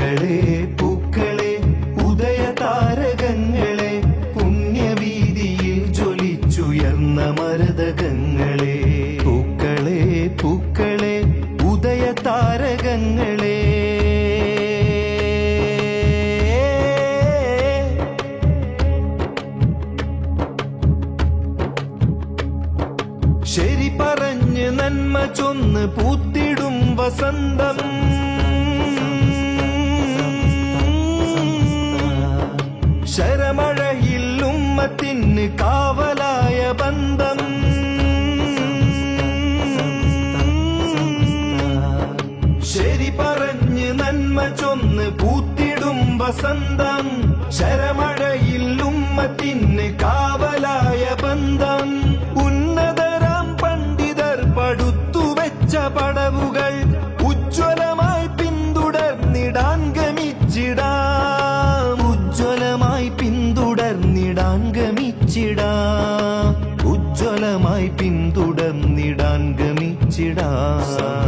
പൂക്കളെ പൂക്കളെ ഉദയ താരകങ്ങളെ പുണ്യവീതിയിൽ ജ്വലിച്ചുയർന്ന മരതകങ്ങളെ പൂക്കളെ പൂക്കളെ ഉദയ താരകങ്ങളെ ശരി പറഞ്ഞ് നന്മ ചൊന്ന് പൂത്തിടും വസന്തം ശരമഴയിൽ ഉമ്മത്തിന് കാവലായ ബന്ധം ശരി പറഞ്ഞ് നന്മ ചൊന്ന് പൂത്തിടും വസന്തം ശരമഴയിൽ ഉമ്മത്തിന് കാവലായ ബന്ധം ഉന്നതരാം പണ്ഡിതർ പടുത്തുവെച്ച പടവുകൾ ഉജ്ജ്വലമായി പിന്തുടർന്നിടാൻ ഗമിച്ചിടാം ഉജ്ജ്വലമായി പിന്തുടർന്നിടാൻ ഗമിച്ചിടാം ഉജ്ജ്വലമായി പിന്തുടർന്നിടാൻ ഗമിച്ചിടാം